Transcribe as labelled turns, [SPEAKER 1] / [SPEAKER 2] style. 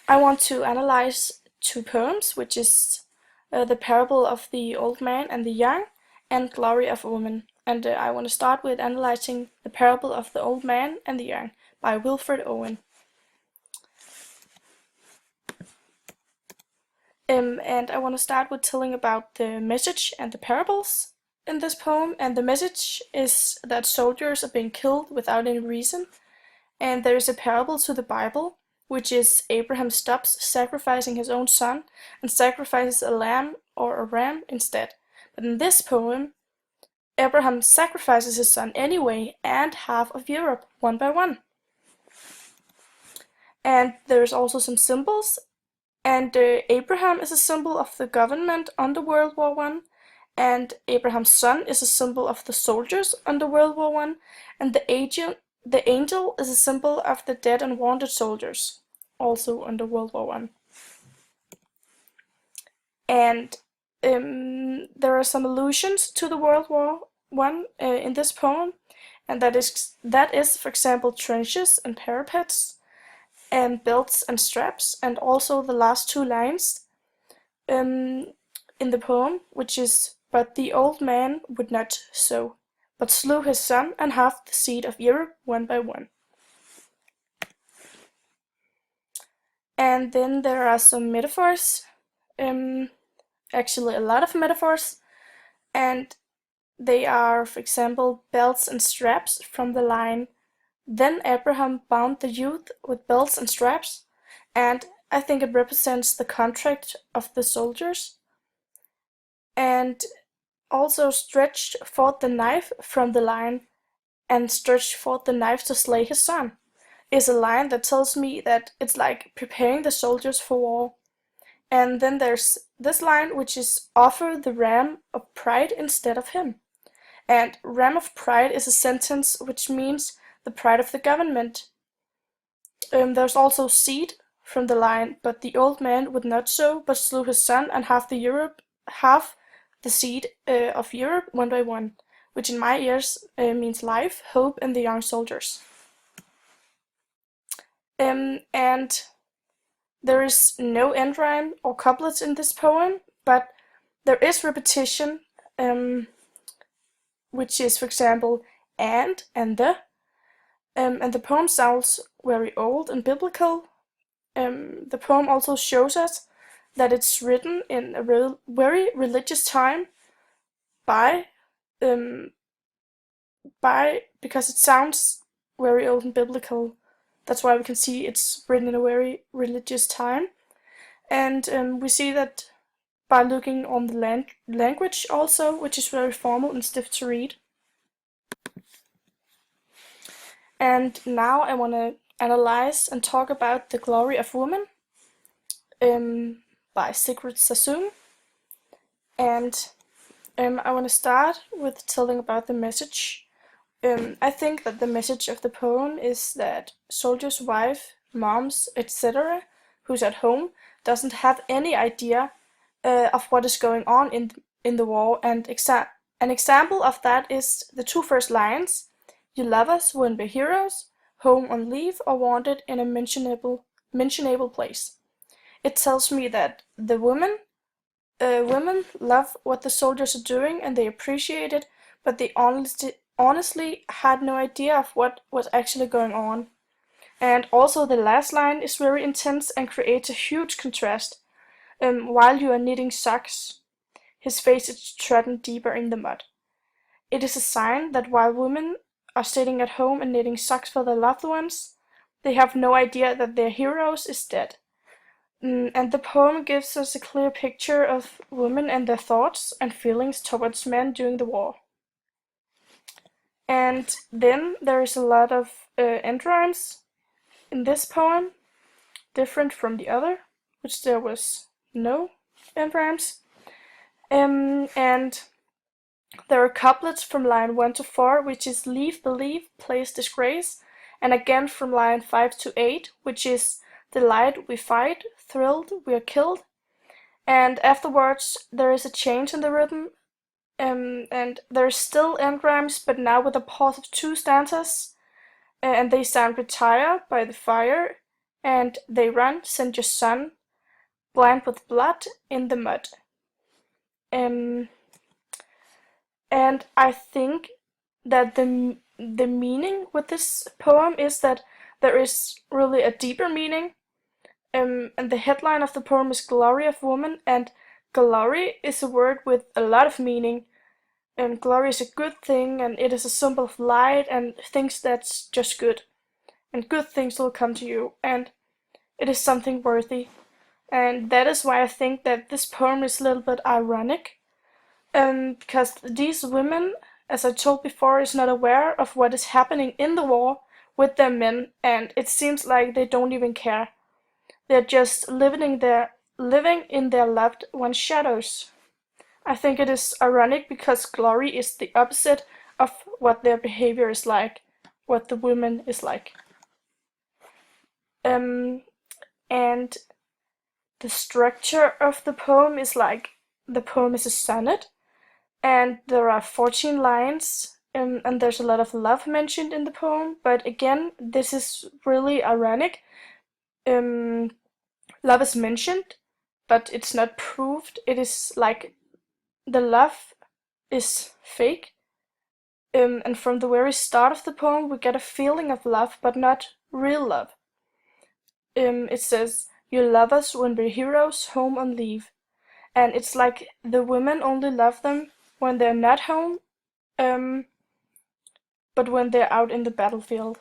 [SPEAKER 1] I want to analyze two poems, which is The Parable of the Old Man and the Young and Glory of Woman. And I want to start with analyzing The Parable of the Old Man and the Young by Wilfred Owen. And I want to start with telling about the message and the parables in this poem. And the message is that soldiers are being killed without any reason. And there is a parable to the Bible, which is Abraham stops sacrificing his own son and sacrifices a lamb or a ram instead. But in this poem, Abraham sacrifices his son anyway and half of Europe one by one. And there's also some symbols. And Abraham is a symbol of the government under World War I, and Abraham's son is a symbol of the soldiers under World War I, and the angel is a symbol of the dead and wounded soldiers, also under World War I. And there are some allusions to the World War I in this poem, and that is, for example, trenches and parapets, and belts and straps, and also the last two lines in the poem, which is, "But the old man would not so, but slew his son and half the seed of Europe one by one." And then there are some metaphors, actually a lot of metaphors, and they are, for example, belts and straps from the line, "Then Abraham bound the youth with belts and straps," and I think it represents the contract of the soldiers. And also stretched forth the knife from the line, and stretched forth the knife to slay his son, is a line that tells me that it's like preparing the soldiers for war. And then there's this line, which is, "Offer the ram of pride instead of him." And ram of pride is a sentence which means the pride of the government. There's also seed from the line, "But the old man would not so, but slew his son and half the seed of Europe one by one," which in my ears means life, hope, and the young soldiers. And there is no end rhyme or couplets in this poem, but there is repetition, which is, for example, and the. And the poem sounds very old and biblical. The poem also shows us that it's written in a very religious time by because it sounds very old and biblical. That's why we can see it's written in a very religious time. And we see that by looking on the language also, which is very formal and stiff to read. And now I want to analyze and talk about The Glory of Woman by Sigrid Sassoon. And I want to start with telling about the message. I think that the message of the poem is that soldiers' wife, moms, etc., who's at home, doesn't have any idea of what is going on in the war. And an example of that is the two first lines: "You love us when we're heroes, home on leave or wanted in a mentionable place." It tells me that the women love what the soldiers are doing and they appreciate it, but they honestly had no idea of what was actually going on. And also the last line is very intense and creates a huge contrast. While you are knitting socks, his face is trodden deeper in the mud. It is a sign that while women are sitting at home and knitting socks for their loved ones, they have no idea that their heroes is dead. And the poem gives us a clear picture of women and their thoughts and feelings towards men during the war. And then there is a lot of end rhymes in this poem, different from the other, which there was no end rhymes. And there are couplets from line 1 to 4, which is "Leave believe, place disgrace," and again from line 5 to 8, which is "Delight we fight, thrilled we are killed." And afterwards there is a change in the rhythm, and there's still end rhymes, but now with a pause of two stanzas, and they sound "Retire by the fire," and they run, send your son, blind with blood, in the mud. Um, and I think that the meaning with this poem is that there is really a deeper meaning. And the headline of the poem is Glory of Woman, and glory is a word with a lot of meaning. And glory is a good thing, and it is a symbol of light and things that's just good. And good things will come to you, and it is something worthy. And that is why I think that this poem is a little bit ironic. Because these women, as I told before, is not aware of what is happening in the war with their men, and it seems like they don't even care. They're just living in their loved one's shadows. I think it is ironic because glory is the opposite of what their behavior is like, what the woman is like. Um, and the structure of the poem is like the poem is a sonnet, and there are 14 lines, and there's a lot of love mentioned in the poem. But again, this is really ironic. Um, Love is mentioned, but it's not proved. It is like the love is fake. And from the very start of the poem, we get a feeling of love, but not real love. It says, "You love us when we're heroes home on leave," and it's like the women only love them when they're not home, um, but when they're out in the battlefield.